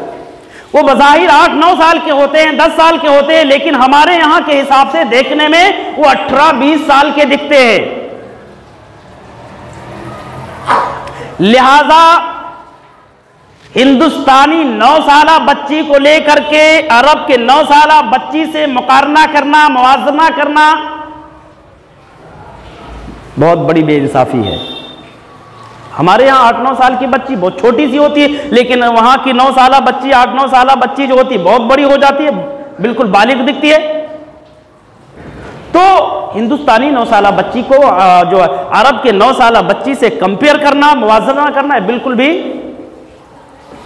वो बज़ाहिर 8-9 साल के होते हैं, 10 साल के होते हैं, लेकिन हमारे यहां के हिसाब से देखने में वो 18-20 साल के दिखते हैं। लिहाजा हिंदुस्तानी 9 साला बच्ची को लेकर के अरब के 9 साला बच्ची से मुकारना करना, मुवाजना करना बहुत बड़ी बेइंसाफी है। हमारे यहाँ 8-9 साल की बच्ची बहुत छोटी सी होती है, लेकिन वहां की 9 साला बच्ची, 8-9 साला बच्ची जो होती है बहुत बड़ी हो जाती है, बिल्कुल बालिग दिखती है। तो हिंदुस्तानी 9 साला बच्ची को जो अरब के 9 साला बच्ची से कंपेयर करना, मुवाजना करना बिल्कुल भी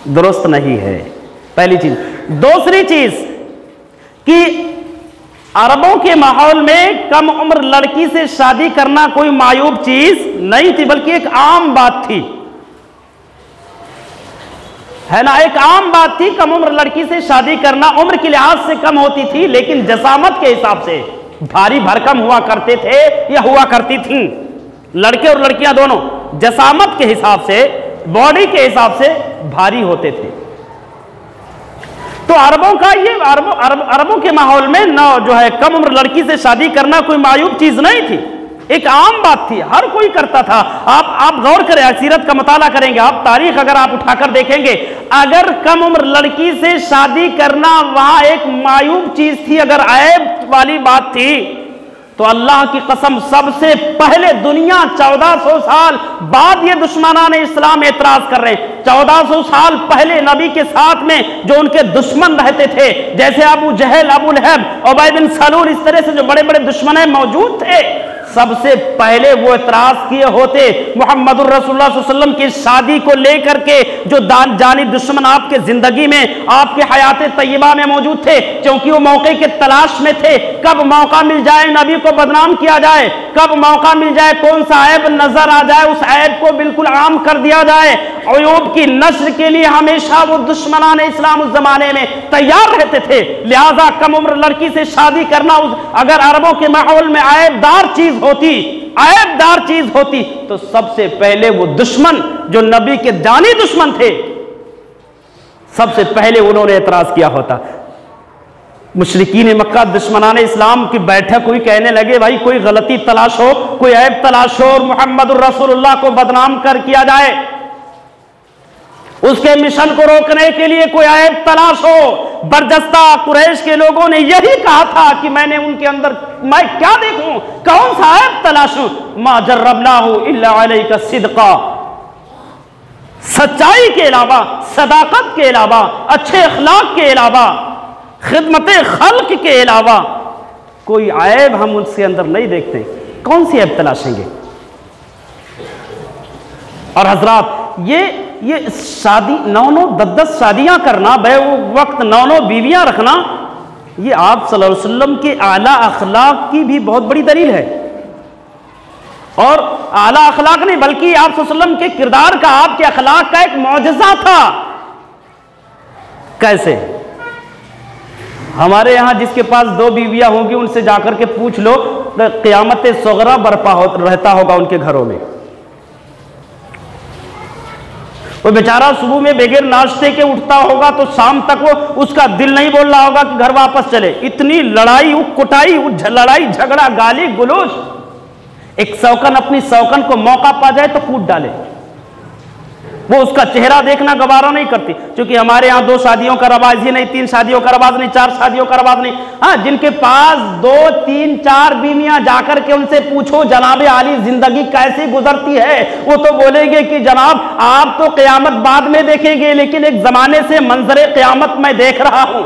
दुरुस्त नहीं है, पहली चीज। दूसरी चीज कि अरबों के माहौल में कम उम्र लड़की से शादी करना कोई मायूब चीज नहीं थी, बल्कि एक आम बात थी, है ना, एक आम बात थी। कम उम्र लड़की से शादी करना उम्र के लिहाज से कम होती थी, लेकिन जसामत के हिसाब से भारी भरकम हुआ करते थे या हुआ करती थी। लड़के और लड़कियां दोनों जसामत के हिसाब से, बॉडी के हिसाब से भारी होते थे। तो अरबों का ये अरबों के माहौल में न जो है कम उम्र लड़की से शादी करना कोई मायूब चीज नहीं थी, एक आम बात थी, हर कोई करता था। आप गौर करें, सीरत का मुताला करेंगे, आप तारीख अगर आप उठाकर देखेंगे, अगर कम उम्र लड़की से शादी करना वहां एक मायूब चीज थी, अगर ऐब वाली बात थी, तो अल्लाह की कसम सबसे पहले दुनिया 1400 साल बाद ये दुश्मनान इस्लाम एतराज कर रहे हैं। 1400 साल पहले नबी के साथ में जो उनके दुश्मन रहते थे, जैसे अबू जहल, अबू लहब, उबय बिन सलूल, इस तरह से जो बड़े बड़े दुश्मन मौजूद थे, सबसे पहले वो एतराज किए होते मुहम्मदुर रसूलुल्लाह सल्लल्लाहु अलैहि वसल्लम की शादी को लेकर के, जो जानी दुश्मन आपके जिंदगी में, आपके हयात तय्यबा में मौजूद थे, क्योंकि वो मौके के तलाश में थे। कब मौका मिल जाए नबी को बदनाम किया जाए, कब मौका मिल जाए कौन सा ऐब नजर आ जाए उस ऐब को बिल्कुल आम कर दिया जाए। अयूब की नस्ल के लिए हमेशा वो दुश्मनान इस्लाम उस जमाने में तैयार रहते थे। लिहाजा कम उम्र लड़की से शादी करना अगर अरबों के माहौल में ऐबदार चीज होती तो सबसे पहले वो दुश्मन जो नबी के जानी दुश्मन थे, सबसे पहले उन्होंने एतराज किया होता। मुशरिकीन मक्का दुश्मनाने इस्लाम की बैठक हुई, कहने लगे भाई कोई गलती तलाश हो, कोई ऐब तलाश हो और मुहम्मदुर रसूलुल्लाह को बदनाम कर किया जाए, उसके मिशन को रोकने के लिए कोई ऐब तलाश हो। बरजस्ता कुरैश के लोगों ने यही कहा था कि मैंने उनके अंदर मैं क्या देखूं, कौन सा ऐब तलाशूं। मा जर्रबनाहु इल्ला अलैका सिद्का, सच्चाई के अलावा, सदाकत के अलावा, अच्छे अखलाक के अलावा, खिदमत खल्क के अलावा कोई ऐब हम उसके अंदर नहीं देखते। कौन सी ऐब तलाशेंगे। और हजरात ये शादी 9-9 10-10 शादियां करना, वो वक्त 9-9 बीवियां रखना, ये आप सल्लल्लाहु अलैहि वसल्लम के आला अखलाक की भी बहुत बड़ी दलील है। और आला अखलाक नहीं बल्कि आप सल्लल्लाहु अलैहि वसल्लम के किरदार का, आपके अखलाक का एक मौजज़ा था। कैसे? हमारे यहां जिसके पास 2 बीवियां होंगी उनसे जाकर के पूछ लो, तो क़यामत सग़रा बरपा रहता होगा उनके घरों में। वो बेचारा सुबह में बगैर नाश्ते के उठता होगा तो शाम तक वो उसका दिल नहीं बोल रहा होगा कि घर वापस चले। इतनी लड़ाई, कुटाई, लड़ाई झगड़ा, गाली गुलोच। एक सौकन अपनी सौकन को मौका पा जाए तो कूट डाले, वो उसका चेहरा देखना गवारा नहीं करती। क्योंकि हमारे यहाँ 2 शादियों का रवाज ही नहीं, 3 शादियों का रवाज नहीं, 4 शादियों का रवाज नहीं। हाँ, जिनके पास 2, 3, 4 बीवियां, जाकर के उनसे पूछो जनाबे आली जिंदगी कैसी गुजरती है, वो तो बोलेंगे कि जनाब आप तो क़यामत बाद में देखेंगे, लेकिन एक जमाने से मंजरे क़यामत मैं देख रहा हूं।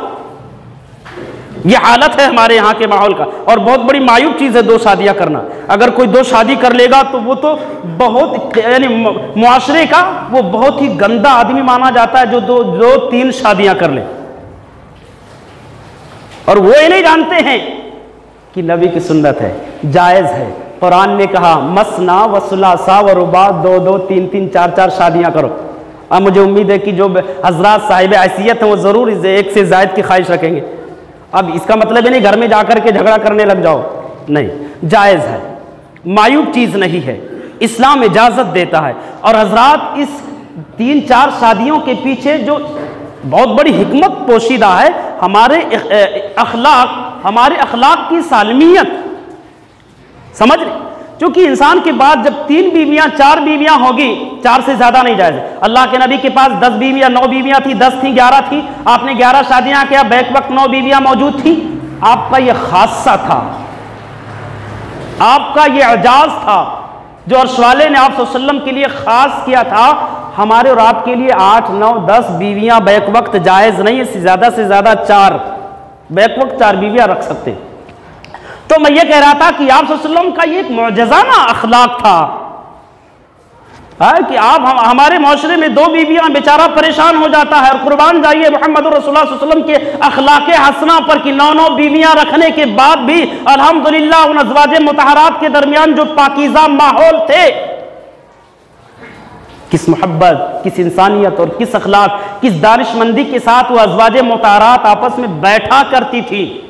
ये हालत है हमारे यहाँ के माहौल का। और बहुत बड़ी मायूब चीज़ है 2 शादियाँ करना। अगर कोई 2 शादी कर लेगा तो वो तो बहुत, यानी मुआशरे का वो बहुत ही गंदा आदमी माना जाता है जो 2-3 शादियाँ कर ले। और वो ये नहीं जानते हैं कि नबी की सुन्नत है, जायज़ है। कुरान ने कहा मसना व सुलासा व रुबा, 2-2, 3-3, 4-4 शादियाँ करो। अब मुझे उम्मीद है कि जो हजरात साहिब हैसियत हैं वो ज़रूर 1 से ज़ायद की ख्वाहिश रखेंगे। अब इसका मतलब ही नहीं घर में जाकर के झगड़ा करने लग जाओ, नहीं, जायज़ है, मायूब चीज़ नहीं है, इस्लाम इजाज़त देता है। और हजरात इस 3-4 शादियों के पीछे जो बहुत बड़ी हिकमत पोशीदा है, हमारे अखलाक की सालमियत समझ रहे। क्योंकि इंसान के बाद जब 3 बीवियां 4 बीवियां होगी, 4 से ज्यादा नहीं जायज़। अल्लाह के नबी के पास 10 बीवियां 9 बीवियां थी, 10 थी, 11 थी, आपने 11 शादियां किया, बैक वक्त 9 बीवियां मौजूद थी। आपका यह खासा था, आपका यह एजाज था जो अर्श वाले ने आप सल्लल्लाहु अलैहि वसल्लम के लिए खास किया था। हमारे और आपके लिए 8, 9, 10 बीवियां बैक वक्त जायज़ नहीं है, से ज्यादा 4 बैक वक्त 4 बीवियां रख सकते। तो मैं ये कह रहा था कि आप सल्लल्लाहु अलैहि वसल्लम का ये एक मौजज़ाना अखलाक था कि आप हमारे माशरे में 2 बीवियां बेचारा परेशान हो जाता है। और कुर्बान जाइए मुहम्मदुर रसूलुल्लाह सल्लल्लाहु अलैहि वसल्लम के अखलाक हसना पर कि 9-9 बीवियां रखने के बाद भी अल्हम्दुलिल्लाह उन अज़वाजे मुतहरात के दरमियान जो पाकीज़ा माहौल थे, किस मोहब्बत, किस इंसानियत और किस अखलाक, किस दानिशमंदी के साथ वो अज़वाजे मुतहरात आपस में बैठा करती थी।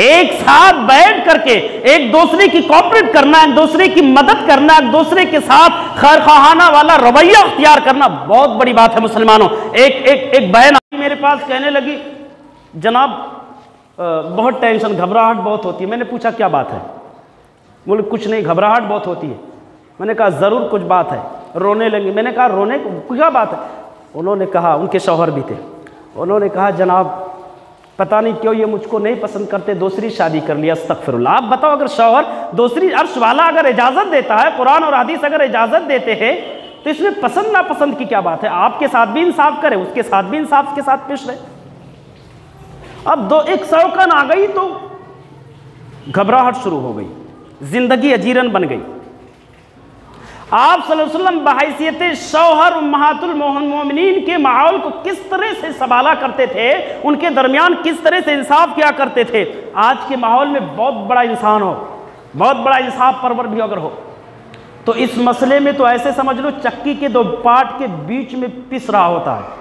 एक साथ बैठ करके एक दूसरे की कोऑपरेट करना, एक दूसरे की मदद करना, एक दूसरे के साथ खैर खाना वाला रवैया अख्तियार करना बहुत बड़ी बात है मुसलमानों। एक बहन आई मेरे पास, कहने लगी जनाब बहुत टेंशन, घबराहट बहुत होती है। मैंने पूछा क्या बात है? बोले कुछ नहीं, घबराहट बहुत होती है। मैंने कहा ज़रूर कुछ बात है, रोने लगी। मैंने कहा रोने क्या बात है? उन्होंने कहा, उनके शौहर भी थे, उन्होंने कहा जनाब पता नहीं क्यों ये मुझको नहीं पसंद करते, दूसरी शादी कर लिया, अस्तगफिरुल्लाह। आप बताओ, अगर शौहर दूसरी अर्श वाला अगर इजाज़त देता है, कुरान और हदीस अगर इजाज़त देते हैं, तो इसमें पसंद नापसंद की क्या बात है? आपके साथ भी इंसाफ करे, उसके साथ भी इंसाफ के साथ पेश रहे। अब एक शौकन आ गई तो घबराहट शुरू हो गई, जिंदगी अजीरन बन गई। आप सल्लल्लाहु अलैहि वसल्लम बहैसियत शौहर उम्महातुल मोमिनीन के माहौल को किस तरह से संभाला करते थे, उनके दरमियान किस तरह से इंसाफ किया करते थे। आज के माहौल में बहुत बड़ा इंसान हो, बहुत बड़ा इंसाफ परवर भी अगर हो, तो इस मसले में तो ऐसे समझ लो चक्की के दो पार्ट के बीच में पिस रहा होता है।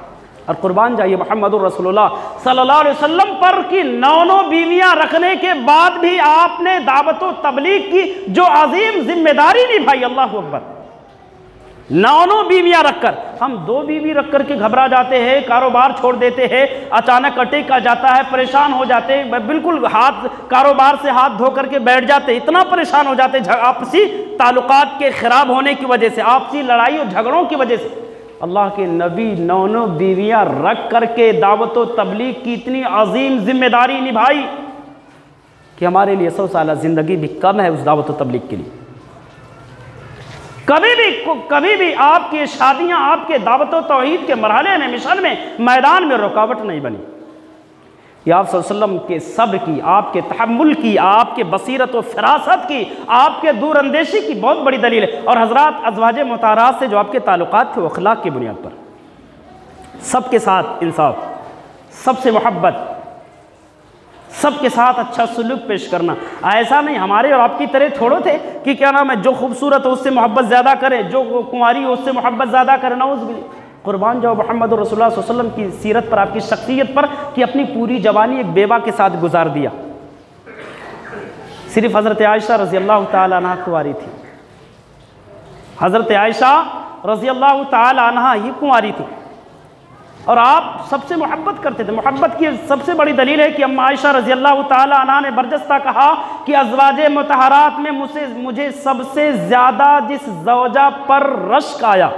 और कुर्बान जाइए मोहम्मदुर रसूलुल्लाह सल्लल्लाहु अलैहि वसल्लम पर कि 9 बीवियां रखने के बाद भी आपने दावत व तबलीग की जो अजीम जिम्मेदारी निभाई, अल्लाह अकबर। 9 बीवियां रखकर, हम 2 बीवी रख करके घबरा जाते हैं, कारोबार छोड़ देते हैं, अचानक अटैक आ जाता है, परेशान हो जाते हैं, बिल्कुल कारोबार से हाथ धो करके बैठ जाते, इतना परेशान हो जाते आपसी ताल्लुकात के खराब होने की वजह से, आपसी लड़ाई और झगड़ों की वजह से। अल्लाह के नबी 9 बीवियां रख करके दावत व तबलीग की इतनी अजीम जिम्मेदारी निभाई कि हमारे लिए 100 साल ज़िंदगी भी कम है उस दावत व तबलीग के लिए। कभी भी आपकी शादियां आपके दावत व तौहीद के मरहले में, मिशन में, मैदान में रुकावट नहीं बनी। ये आप सल्लल्लाहु अलैहि वसल्लम के सब्र की, आपके तहम्मुल की, आपके बसीरत व फिरासत की, आपके दूरअंदेशी की बहुत बड़ी दलील है। और हज़रात अज़वाज मुताहरात से जो आपके ताल्लुकात थे वो अखलाक की बुनियाद पर, सबके साथ इंसाफ, सबसे मोहब्बत, सबके साथ अच्छा सलूक पेश करना। ऐसा नहीं हमारे और आपकी तरह थोड़ो थे कि क्या नाम है, जो खूबसूरत हो उससे मोहब्बत ज़्यादा करें, जो कुंवारी हो उससे मोहब्बत ज़्यादा करें। नऊज़ बिल्लाह। कुर्बान जाओ मोहम्मद रसूलुल्लाह सल्लल्लाहु अलैहि वसल्लम की सीरत पर, आपकी शख्सियत पर कि अपनी पूरी जवानी एक बेवा के साथ गुजार दिया। सिर्फ हज़रत आयशा रज़ी अल्लाह ताला अन्हा कुंवारी थी, हज़रत आयशा रज़ी अल्लाह ताला अन्हा ही कुंवारी थी और आप सबसे मोहब्बत करते थे। मोहब्बत की सबसे बड़ी दलील है कि अम्मा आयशा रज़ी अल्लाह ताला अन्हा ने बरजस्ता कहा कि अज़वाजे मुतहरात में मुझे सबसे ज़्यादा जिस ज़ौजा पर रश्क आया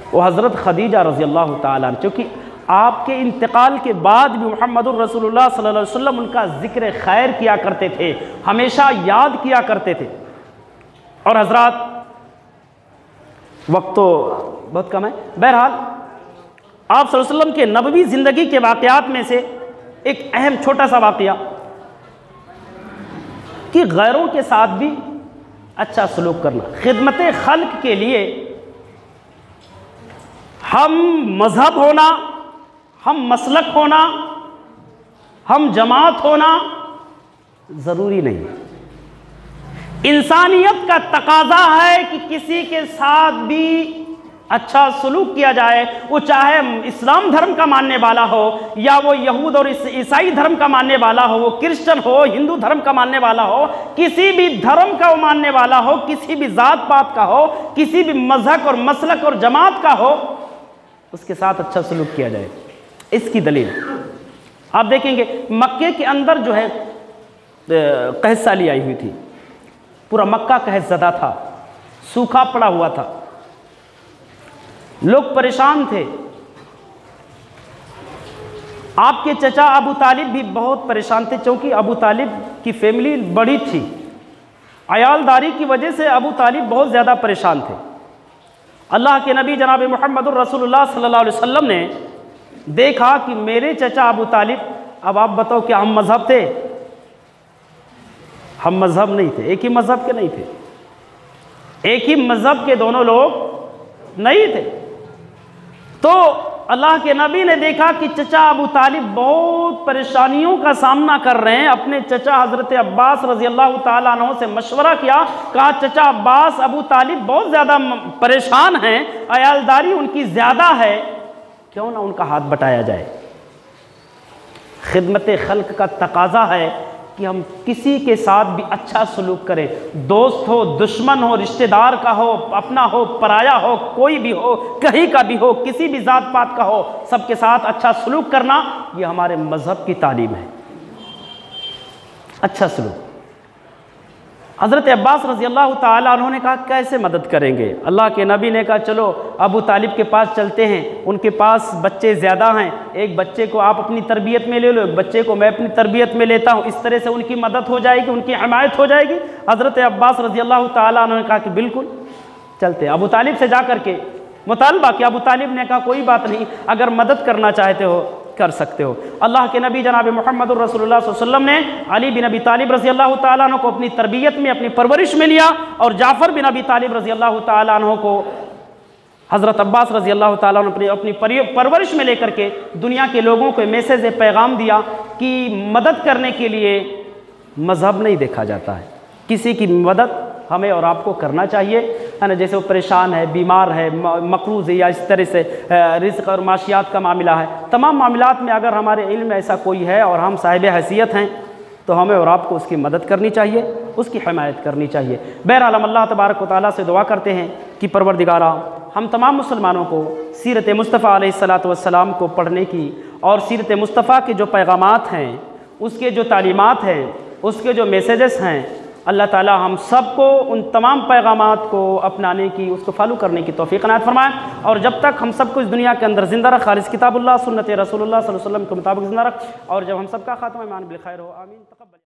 वो हज़रत खदीजा रज़ी अल्लाह ताला, क्योंकि आपके इंतकाल के बाद भी मोहम्मदुर रसूलुल्लाह सल्लल्लाहु अलैहि वसल्लम उनका ज़िक्र खैर किया करते थे, हमेशा याद किया करते थे। और हज़रात वक्त तो बहुत कम है, बहरहाल आप सल्लल्लाहु अलैहि वसल्लम के नबवी ज़िंदगी के वाक़यात में से एक अहम छोटा सा वाक़या कि गैरों के साथ भी अच्छा सलूक करना, खिदमत खल्क के लिए हम मज़हब होना, हम मसलक होना, हम जमात होना ज़रूरी नहीं। इंसानियत का तकाज़ा है कि किसी के साथ भी अच्छा सलूक किया जाए, वो चाहे इस्लाम धर्म का मानने वाला हो या वो यहूद और ईसाई धर्म का मानने वाला हो, वो क्रिश्चियन हो, हिंदू धर्म का मानने वाला हो, किसी भी धर्म का वो मानने वाला हो, किसी भी ज़ात पात का हो, किसी भी मज़हब और मसलक और जमात का हो, उसके साथ अच्छा सलूक किया जाए। इसकी दलील आप देखेंगे, मक्के के अंदर जो है कहत साली आई हुई थी, पूरा मक्का कहत ज़दा था, सूखा पड़ा हुआ था, लोग परेशान थे। आपके चचा अबू तालिब भी बहुत परेशान थे, क्योंकि अबू तालिब की फैमिली बड़ी थी, अयालदारी की वजह से अबू तालिब बहुत ज़्यादा परेशान थे। अल्लाह के नबी जनाब मोहम्मद रसूलुल्लाह सल्लल्लाहु अलैहि वसल्लम ने देखा कि मेरे चचा अबू तालिब, अब आप बताओ क्या हम मज़हब थे? हम मज़हब नहीं थे, एक ही मज़हब के नहीं थे, एक ही मज़हब के दोनों लोग नहीं थे। तो अल्लाह के नबी ने देखा कि चचा अबू तालिब बहुत परेशानियों का सामना कर रहे हैं। अपने चचा हज़रत अब्बास रज़ी अल्लाह ताला अन्हु से मशवरा किया, कहा चचा अब्बास, अबू तालिब बहुत ज़्यादा परेशान हैं, अयालदारी उनकी ज़्यादा है, क्यों ना उनका हाथ बटाया जाए। खिदमत खल्क का तकाज़ा है कि हम किसी के साथ भी अच्छा सलूक करें, दोस्त हो, दुश्मन हो, रिश्तेदार का हो, अपना हो, पराया हो, कोई भी हो, कहीं का भी हो, किसी भी ज़ात पात का हो, सबके साथ अच्छा सलूक करना ये हमारे मज़हब की तालीम है। अच्छा सलूक, हज़रत अब्बास रज़ी अल्लाह ताला अन्हु ने कहा कैसे मदद करेंगे। अल्लाह के नबी ने कहा चलो अबू तालिब के पास चलते हैं, उनके पास बच्चे ज़्यादा हैं, एक बच्चे को आप अपनी तरबियत में ले लो, एक बच्चे को मैं अपनी तरबियत में लेता हूँ, इस तरह से उनकी मदद हो जाएगी, उनकी हमायत हो जाएगी। हज़रत अब्बास रज़ी अल्लाह ताला अन्हु ने कहा कि बिल्कुल चलते। अबू तालिब से जा कर के मुतालबा किया। अबू तालिब ने कहा कोई बात नहीं, अगर मदद करना चाहते हो कर सकते हो। अल्लाह के नबी जनाब मोहम्मद रसूलुल्लाह सल्लल्लाहु अलैहि वसल्लम ने अली बिन अबी तालिब रज़ी अल्लाह ताला अन्हु को अपनी तरबियत में, अपनी परवरिश में लिया, और जाफ़र बिन अबी तालिब रज़ी अल्लाह ताला अन्हु को हज़रत अब्बास रज़ी अल्लाह ताला अन्हु अपनी परवरिश में लेकर के दुनिया के लोगों को मैसेज पैगाम दिया कि मदद करने के लिए मज़हब नहीं देखा जाता है, किसी की मदद हमें और आपको करना चाहिए, है ना। जैसे वो परेशान है, बीमार है, मकरूज़ है, या इस तरह से रिज़्क़ और माशियात का मामला है, तमाम मामलात में अगर हमारे इल्म में ऐसा कोई है और हम साहिब हैसियत हैं तो हमें और आपको उसकी मदद करनी चाहिए, उसकी हिमायत करनी चाहिए। बहरहाल हम अल्लाह तबारक व तआला से दुआ करते हैं कि परवरदिगारा हम तमाम मुसलमानों को सीरत मुस्तफ़ा अलैहिस्सलातु वस्सलाम को पढ़ने की और सीरत मुस्तफ़ा के जो पैगामात हैं, उसके जो तालीमात हैं, उसके जो मैसेजेस हैं, अल्लाह ताला हम सबको उन तमाम पैगामात को अपनाने की, उसको फॉलो करने की तौफीक इनायत फरमाएँ। और जब तक हम सबको इस दुनिया के अंदर ज़िंदा रख, खालिस किताबुल्लाह सुन्नत रसूलुल्लाह सल्लल्लाहु अलैहि वसल्लम के मुताबिक ज़िंदा रख, और जब हम सबका खात्मा ईमान बिल खैर हो, आमीन।